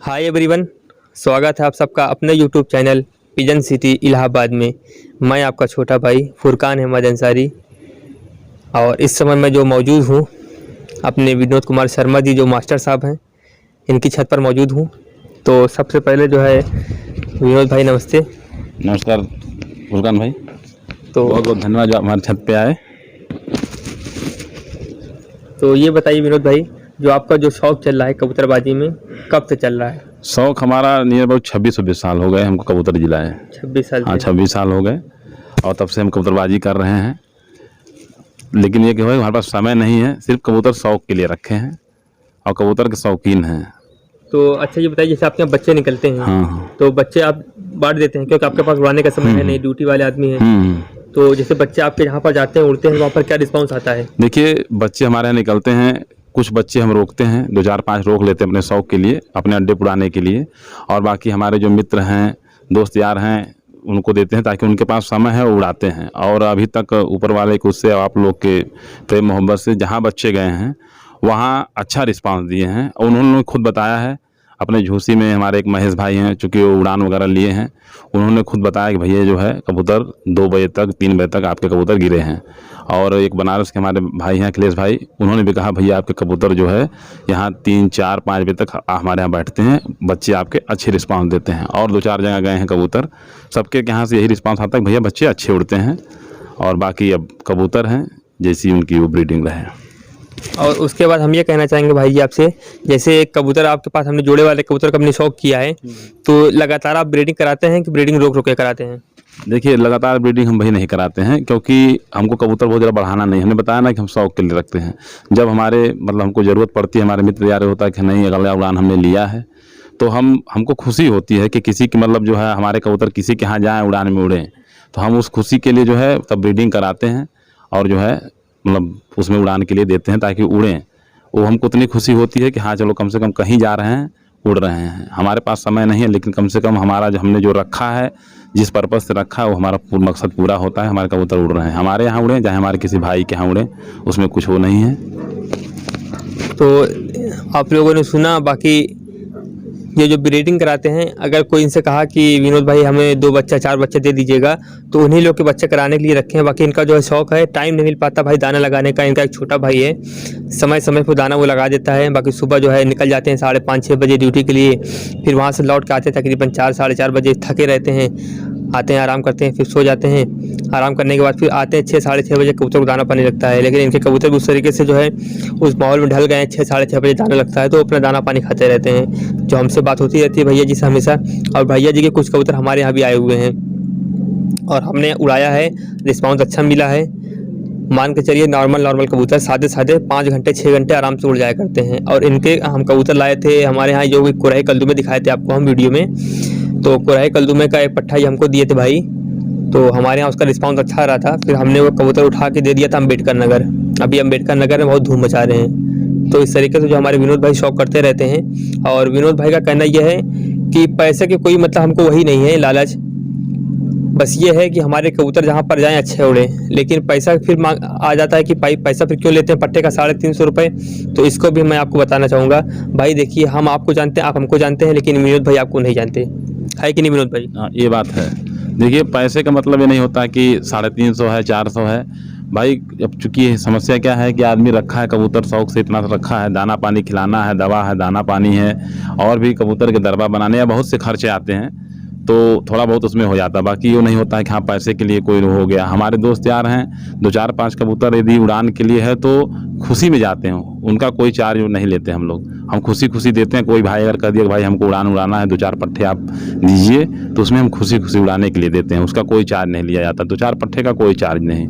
Hi everyone, स्वागत है आप सबका अपने YouTube channel pigeon city Allahabad में। मैं आपका छोटा भाई फुरकान अहमद अंसारी और इस समय मैं जो मौजूद हूँ अपने विनोद कुमार शर्मा जी जो मास्टर साहब हैं इनकी छत पर मौजूद हूँ। तो सबसे पहले जो है विनोद भाई नमस्ते। नमस्कार फुरकान भाई, तो बहुत बहुत धन्यवाद जो आप हमारे छत पे आए। तो ये बताइए विनोद भाई, जो आपका जो शौक़ चल रहा है कबूतरबाजी में कब से चल रहा है? शौक हमारा नियर अबाउट 26-26 साल हो गए हमको कबूतर दिलाए। 26 साल हाँ, से। 26 साल हो गए और तब से हम कबूतरबाजी कर रहे हैं। लेकिन ये कि भाई हमारे पास समय नहीं है, सिर्फ कबूतर शौक के लिए रखे हैं और कबूतर के शौकीन हैं। तो अच्छा ये बताइए, जैसे आपके यहाँ बच्चे निकलते हैं हाँ। तो बच्चे आप बांट देते हैं क्योंकि आपके पास उड़ाने का समय है नहीं, ड्यूटी वाले आदमी हैं। तो जैसे बच्चे आपके यहाँ पर जाते हैं उड़ते हैं वहाँ पर क्या रिस्पांस आता है? देखिए, बच्चे हमारे यहाँ निकलते हैं, कुछ बच्चे हम रोकते हैं, 2-4-5 रोक लेते हैं अपने शौक के लिए, अपने अड्डे उड़ाने के लिए, और बाकी हमारे जो मित्र हैं, दोस्त यार हैं, उनको देते हैं ताकि उनके पास समय है वो उड़ाते हैं। और अभी तक ऊपर वाले को उससे आप लोग के प्रेम मोहब्बत से जहाँ बच्चे गए हैं वहाँ अच्छा रिस्पांस दिए हैं। और उन्होंने खुद बताया है, अपने झूसी में हमारे एक महेश भाई हैं, चूँकि वो उड़ान वगैरह लिए हैं, उन्होंने खुद बताया कि भैया जो है कबूतर 2 बजे तक 3 बजे तक आपके कबूतर गिरे हैं। और एक बनारस के हमारे भाई हैं अखिलेश भाई, उन्होंने भी कहा भैया आपके कबूतर जो है यहाँ 3-4-5 बजे तक हमारे यहाँ बैठते हैं, बच्चे आपके अच्छे रिस्पांस देते हैं। और 2-4 जगह गए हैं कबूतर, सबके यहाँ से यही रिस्पांस आता है भैया बच्चे अच्छे उड़ते हैं। और बाकी अब कबूतर हैं जैसी उनकी वो ब्रीडिंग रहे। और उसके बाद हम ये कहना चाहेंगे भाई जी आपसे, जैसे एक कबूतर आपके पास हमने जोड़े वाले कबूतर का अपने शौक किया है, तो लगातार आप ब्रीडिंग कराते हैं कि ब्रीडिंग रोक रोक के कराते हैं? देखिए, लगातार ब्रीडिंग हम भाई नहीं कराते हैं क्योंकि हमको कबूतर बहुत ज़्यादा बढ़ाना नहीं। हमने बताया ना कि हम शौक के लिए रखते हैं। जब हमारे मतलब हमको ज़रूरत पड़ती है, हमारे मित्र यार होता है कि नहीं अगला उड़ान हमने लिया है, तो हमको खुशी होती है कि किसी की मतलब जो है हमारे कबूतर किसी के यहाँ जाएँ उड़ान में उड़ें, तो हम उस खुशी के लिए जो है तब ब्रीडिंग कराते हैं और जो है मतलब उसमें उड़ान के लिए देते हैं ताकि उड़ें। वो हमको इतनी खुशी होती है कि हाँ चलो कम से कम कहीं जा रहे हैं, उड़ रहे हैं। हमारे पास समय नहीं है लेकिन कम से कम हमारा जो हमने जो रखा है, जिस पर्पज़ से रखा है वो हमारा मकसद पूरा होता है। हमारे कबूतर उड़ रहे हैं, हमारे यहाँ उड़ें चाहे हमारे किसी भाई के यहाँ उड़ें, उसमें कुछ वो नहीं है। तो आप लोगों ने सुना, बाकी ये जो ब्रीडिंग कराते हैं, अगर कोई इनसे कहा कि विनोद भाई हमें 2 बच्चा 4 बच्चे दे दीजिएगा, तो उन्हीं लोग के बच्चे कराने के लिए रखे हैं। बाकी इनका जो है शौक है, टाइम नहीं मिल पाता भाई दाना लगाने का। इनका एक छोटा भाई है, समय समय पर दाना वो लगा देता है। बाकी सुबह जो है निकल जाते हैं 5:30-6 बजे ड्यूटी के लिए, फिर वहाँ से लौट के आते हैं तकरीबन 4-4:30 बजे, थके रहते हैं, आते हैं आराम करते हैं, फिर सो जाते हैं। आराम करने के बाद फिर आते हैं 6-6:30 बजे, कबूतर को दाना पानी लगता है। लेकिन इनके कबूतर भी उस तरीके से जो है उस माहौल में ढल गए हैं, 6-6:30 बजे दाना लगता है तो अपना दाना पानी खाते रहते हैं। जो हमसे बात होती रहती है भैया जी से हमेशा, और भैया जी के कुछ कबूतर हमारे यहाँ भी आए हुए हैं और हमने उड़ाया है, रिस्पॉन्स अच्छा मिला है। मान के चलिए नॉर्मल कबूतर सादे 5 घंटे 6 घंटे आराम से उड़ जाया करते हैं। और इनके हम कबूतर लाए थे हमारे यहाँ, जो भी कुराही कल्दू में दिखाए थे आपको हम वीडियो में, तो कुराही कल्दू में का एक पट्ठा ही हमको दिए थे भाई, तो हमारे यहाँ उसका रिस्पांस अच्छा आ रहा था। फिर हमने वो कबूतर उठा के दे दिया था अम्बेडकर नगर। अभी अम्बेडकर नगर में बहुत धूम मचा रहे हैं। तो इस तरीके से जो हमारे विनोद भाई शौक करते रहते हैं। और विनोद भाई का कहना यह है कि पैसे के कोई मतलब हमको वही नहीं है लालच, बस ये है कि हमारे कबूतर जहाँ पर जाएं अच्छे उड़ें। लेकिन पैसा फिर मांग आ जाता है कि भाई पैसा फिर क्यों लेते हैं पट्टे का 350 रुपये। तो इसको भी मैं आपको बताना चाहूँगा भाई, देखिए हम आपको जानते हैं, आप हमको जानते हैं, लेकिन विनोद भाई आपको नहीं जानते, है कि नहीं विनोद भाई? हाँ, ये बात है। देखिए, पैसे का मतलब ये नहीं होता कि 350 है 400 है भाई। अब चूँकि समस्या क्या है कि आदमी रखा है कबूतर शौक से, इतना रखा है, दाना पानी खिलाना है, दवा है, दाना पानी है, और भी कबूतर के दरबा बनाने या बहुत से खर्चे आते हैं, तो थोड़ा बहुत उसमें हो जाता है। बाकी ये नहीं होता है कि हाँ पैसे के लिए कोई हो गया। हमारे दोस्त यार हैं, 2-4-5 कबूतर यदि उड़ान के लिए है तो खुशी में जाते हैं, उनका कोई चार्ज नहीं लेते हम लोग, हम खुशी देते हैं। कोई भाई अगर कह दिया कि भाई हमको उड़ान उड़ाना है, 2-4 पट्टे आप दीजिए, तो उसमें हम खुशी उड़ाने के लिए देते हैं, उसका कोई चार्ज नहीं लिया जाता। 2-4 पट्टे का कोई चार्ज नहीं।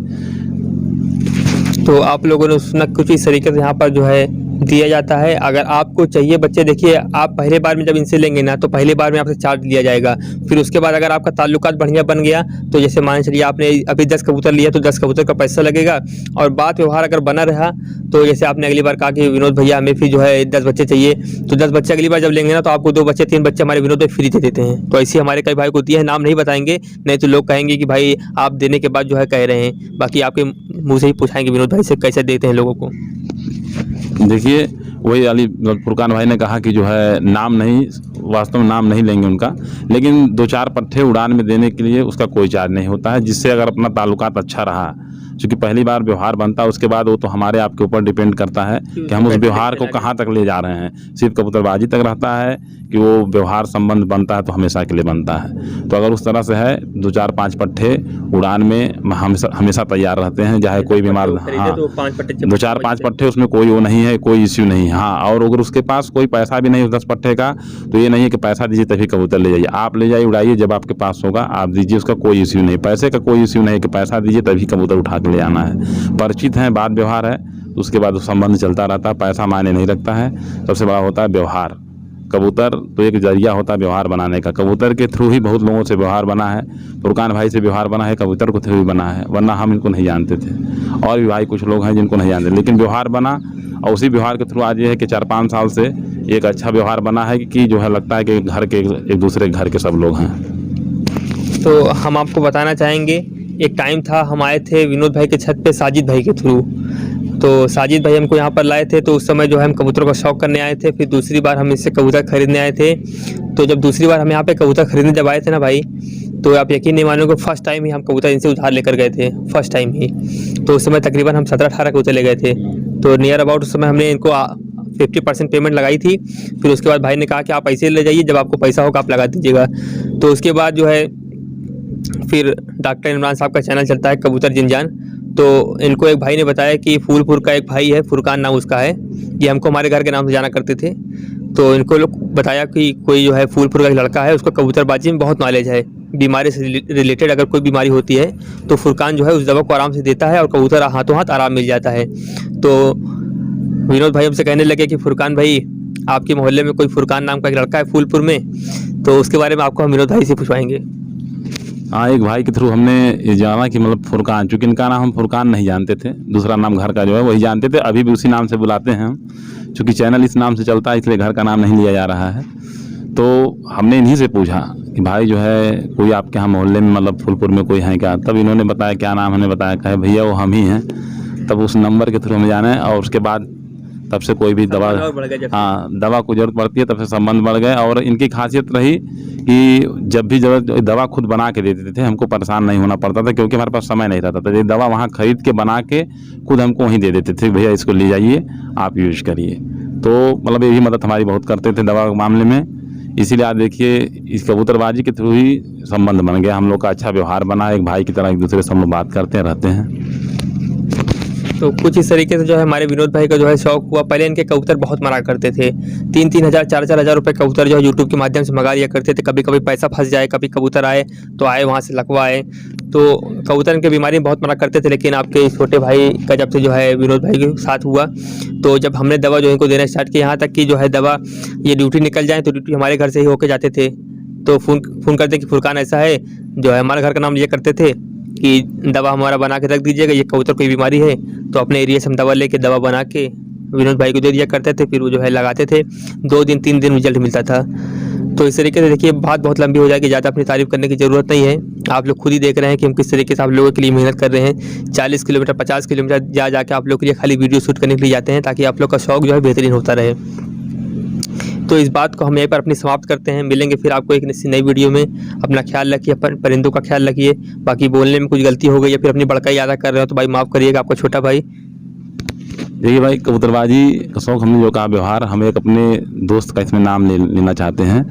तो आप लोगों ने सुना कुछ इस तरीके से यहाँ पर जो है दिया जाता है। अगर आपको चाहिए बच्चे, देखिए आप पहले बार में जब इनसे लेंगे ना, तो पहले बार में आपसे चार्ज लिया जाएगा। फिर उसके बाद अगर आपका ताल्लुकात बढ़िया बन गया, तो जैसे मान चलिए आपने अभी 10 कबूतर लिया तो 10 कबूतर का पैसा लगेगा। और बात व्यवहार अगर बना रहा, तो जैसे आपने अगली बार कहा कि विनोद भैया हमें फिर जो है 10 बच्चे चाहिए, तो 10 बच्चे अगली बार जब लेंगे ना, तो आपको 2 बच्चे 3 बच्चे हमारे विनोद भाई फ्री दे देते हैं। तो ऐसे हमारे कई भाई को दिया है, नाम नहीं बताएंगे, नहीं तो लोग कहेंगे कि भाई आप देने के बाद जो है कह रहे हैं। बाकी आपके मुँह से ही पूछाएंगे विनोद भाई से कैसे देते हैं लोगों को। देखिए, वही अली फुरकान भाई ने कहा कि जो है नाम नहीं, वास्तव में नाम नहीं लेंगे उनका, लेकिन 2-4 पट्ठे उड़ान में देने के लिए उसका कोई चार्ज नहीं होता है, जिससे अगर अपना ताल्लुकात अच्छा रहा, क्योंकि पहली बार व्यवहार बनता है, उसके बाद वो तो हमारे आपके ऊपर डिपेंड करता है कि हम उस व्यवहार को कहाँ तक ले जा रहे हैं। सिर्फ कबूतरबाजी तक रहता है कि वो व्यवहार संबंध बनता है तो हमेशा के लिए बनता है। तो अगर उस तरह से है 2-4-5 पट्ठे उड़ान में हमेशा तैयार रहते हैं, चाहे कोई बीमार, हाँ 2-4-5 पट्ठे, उसमें कोई वो नहीं है, कोई इश्यू नहीं है। हाँ, और अगर उसके पास कोई पैसा भी नहीं हो 10 पट्ठे का, तो ये नहीं है कि पैसा दीजिए तभी कबूतर ले जाइए। आप ले जाइए, उड़ाइए, जब आपके पास होगा आप दीजिए, उसका कोई इश्यू नहीं। पैसे का कोई इश्यू नहीं कि पैसा दीजिए तभी कबूतर उठा के ले आना है। परिचित हैं, बात व्यवहार है, तो उसके बाद संबंध चलता रहता है। पैसा मायने नहीं रखता है, सबसे बड़ा होता है व्यवहार। कबूतर तो एक जरिया होता है व्यवहार बनाने का। कबूतर के थ्रू ही बहुत लोगों से व्यवहार बना है। फुरकान भाई से व्यवहार बना है, कबूतर के थ्रू ही बना है, वरना हम इनको नहीं जानते थे। और भी भाई कुछ लोग हैं जिनको नहीं जानते, लेकिन व्यवहार बना, और उसी व्यवहार के थ्रू आज ये है कि 4-5 साल से एक अच्छा व्यवहार बना है कि जो है लगता है कि घर के एक दूसरे घर के सब लोग हैं। तो हम आपको बताना चाहेंगे, एक टाइम था हम आए थे विनोद भाई के छत पे साजिद भाई के थ्रू। तो साजिद भाई हमको यहाँ पर लाए थे, तो उस समय जो है हम कबूतरों का शौक़ करने आए थे। फिर दूसरी बार हम इससे कबूतर खरीदने आए थे। तो जब दूसरी बार हम यहाँ पे कबूतर खरीदने जब आए थे ना भाई, तो आप यकीन नहीं मानोगे, फर्स्ट टाइम ही हम कबूतर इनसे उधार लेकर गए थे, फर्स्ट टाइम ही। तो उस समय तकरीबन हम 17-18 कबूतर ले गए थे। तो नियर अबाउट उस समय हमने इनको 50% पेमेंट लगाई थी। फिर उसके बाद भाई ने कहा कि आप ऐसे ले जाइए, जब आपको पैसा होगा आप लगा दीजिएगा। तो उसके बाद जो है फिर डॉक्टर इमरान साहब का चैनल चलता है कबूतर जिनजान, तो इनको एक भाई ने बताया कि फूलपुर का एक भाई है, फुरकान नाम उसका है, ये हमको हमारे घर के नाम से जाना करते थे। तो इनको लोग बताया कि कोई जो है फूलपुर का एक लड़का है, उसको कबूतरबाजी में बहुत नॉलेज है, बीमारी से रिलेटेड अगर कोई बीमारी होती है तो फुरकान जो है उस दवा को आराम से देता है और कबूतर हाथों हाथ आराम मिल जाता है। तो विनोद भाई हमसे कहने लगे कि फुरकान भाई, आपके मोहल्ले में कोई फुरकान नाम का एक लड़का है फूलपुर में, तो उसके बारे में आपको हम विनोद भाई से पूछवाएंगे। हाँ, एक भाई के थ्रू हमने ये जाना कि मतलब फुरकान, चूँकि इनका नाम हम फुरकान नहीं जानते थे, दूसरा नाम घर का जो है वही जानते थे, अभी भी उसी नाम से बुलाते हैं हम। चूँकि चैनल इस नाम से चलता है इसलिए घर का नाम नहीं लिया जा रहा है। तो हमने इन्हीं से पूछा कि भाई जो है कोई आपके यहाँ मोहल्ले में मतलब फूलपुर में कोई है क्या? तब इन्होंने बताया क्या नाम, हमने बताया कहे भैया वो हम ही हैं। तब उस नंबर के थ्रू हमें जाना है, और उसके बाद तब से कोई भी दवा, हाँ दवा को जरूरत पड़ती है, तब से संबंध बढ़ गए। और इनकी खासियत रही कि जब भी जरूरत दवा खुद बना के दे देते थे, हमको परेशान नहीं होना पड़ता था, क्योंकि हमारे पास समय नहीं रहता था। ये दवा वहाँ खरीद के बना के खुद हमको वहीं दे देते थे, भैया इसको ले जाइए आप यूज करिए। तो मतलब ये भी मदद हमारी बहुत करते थे दवा के मामले में। इसीलिए आप देखिए इस कबूतरबाजी के थ्रू ही संबंध बन गया, हम लोग का अच्छा व्यवहार बना, एक भाई की तरह एक दूसरे से हम लोग बात करते रहते हैं। तो कुछ इस तरीके से जो है हमारे विनोद भाई का जो है शौक हुआ। पहले इनके कबूतर बहुत मरा करते थे, 3-3 हज़ार 4-4 हज़ार रुपये कबूतर जो है यूट्यूब के माध्यम से मंगा लिया करते थे। कभी कभी पैसा फंस जाए, कभी कबूतर आए तो आए वहाँ से लकवा आए, तो कबूतर इनके बीमारी में बहुत मना करते थे। लेकिन आपके छोटे भाई का जब से जो है विनोद भाई के साथ हुआ, तो जब हमने दवा जो इनको देना स्टार्ट किया, यहाँ तक कि जो है दवा ये ड्यूटी निकल जाए तो ड्यूटी हमारे घर से ही होके जाते थे। तो फ़ोन करते कि फुरकान ऐसा है, जो है हमारे घर का नाम लिया करते थे कि दवा हमारा बना के रख दीजिएगा, ये कबूतर कोई बीमारी है। तो अपने एरिया से हम दवा लेके दवा बना के विनोद भाई को दे दिया करते थे, फिर वो जो है लगाते थे, 2 दिन 3 दिन रिजल्ट मिलता था। तो इस तरीके से देखिए बात बहुत लंबी हो जाएगी, ज़्यादा अपनी तारीफ करने की ज़रूरत नहीं है। आप लोग खुद ही देख रहे हैं कि हम किस तरीके से आप लोगों के लिए मेहनत कर रहे हैं। 40 किलोमीटर 50 किलोमीटर जा जाके आप लोग के लिए खाली वीडियो शूट करने के लिए जाते हैं, ताकि आप लोग का शौक जो है बेहतरीन होता रहे। तो इस बात को हम यहीं पर अपनी समाप्त करते हैं। मिलेंगे फिर आपको एक नई वीडियो में। अपना ख्याल रखिए, परिंदों का ख्याल रखिए। बाकी बोलने में कुछ गलती हो गई या फिर अपनी बड़काई ज़्यादा कर रहे हो तो भाई माफ़ करिएगा, आपका छोटा भाई। देखिए भाई, कबूतरबाजी का शौक़ हमने जो कहा व्यवहार, हम एक अपने दोस्त का इसमें नाम लेना चाहते हैं।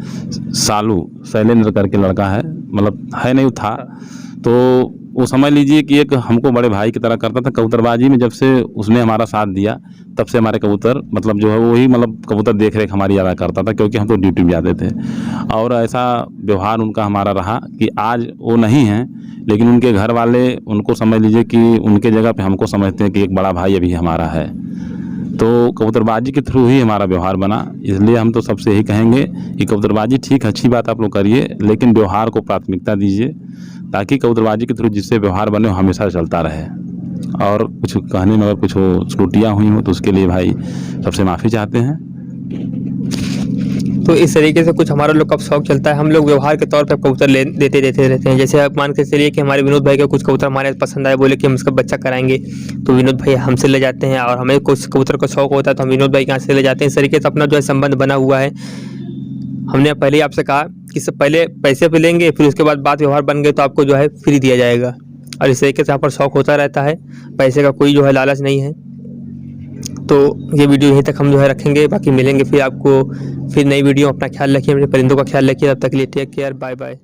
सालू शैलेंद्र करके लड़का है, मतलब है नहीं था, तो वो समझ लीजिए कि एक हमको बड़े भाई की तरह करता था कबूतरबाजी में। जब से उसने हमारा साथ दिया तब से हमारे कबूतर मतलब जो है वही मतलब कबूतर देख रेख हमारी ज़्यादा करता था, क्योंकि हम तो ड्यूटी में जाते थे। और ऐसा व्यवहार उनका हमारा रहा कि आज वो नहीं हैं, लेकिन उनके घर वाले उनको समझ लीजिए कि उनके जगह पे हमको समझते हैं कि एक बड़ा भाई अभी हमारा है। तो कबूतरबाजी के थ्रू ही हमारा व्यवहार बना। इसलिए हम तो सबसे यही कहेंगे कि कबूतरबाजी ठीक अच्छी बात आप लोग करिए, लेकिन व्यवहार को प्राथमिकता दीजिए, ताकि कबूतरबाजी के थ्रू जिससे व्यवहार बने वो हमेशा चलता रहे। और कुछ कहने में अगर कुछ त्रुटियाँ हुई हो तो उसके लिए भाई सबसे माफ़ी चाहते हैं। तो इस तरीके से कुछ हमारा लोग का शौक चलता है। हम लोग व्यवहार के तौर पर कबूतर देते रहते हैं। जैसे आप मान के चलिए कि हमारे विनोद भाई को कुछ कबूतर हमारे पसंद आए, बोले कि हम इसका बच्चा कराएंगे, तो विनोद भाई हमसे ले जाते हैं। और हमें कुछ कबूतर का शौक होता है तो हम विनोद भाई के यहाँ से ले जाते हैं। इस तरीके से अपना जो है संबंध बना हुआ है। हमने पहले ही आपसे कहा कि सब पहले पैसे पे लेंगे, फिर उसके बाद बात व्यवहार बन गए तो आपको जो है फ्री दिया जाएगा। और इस तरीके से यहाँ पर शौक होता रहता है, पैसे का कोई जो है लालच नहीं है। तो ये वीडियो यहीं तक हम जो है रखेंगे, बाकी मिलेंगे फिर आपको फिर नई वीडियो। अपना ख्याल रखिए, अपने परिंदों का ख्याल रखिए। तब तक के लिए टेक केयर, बाय बाय।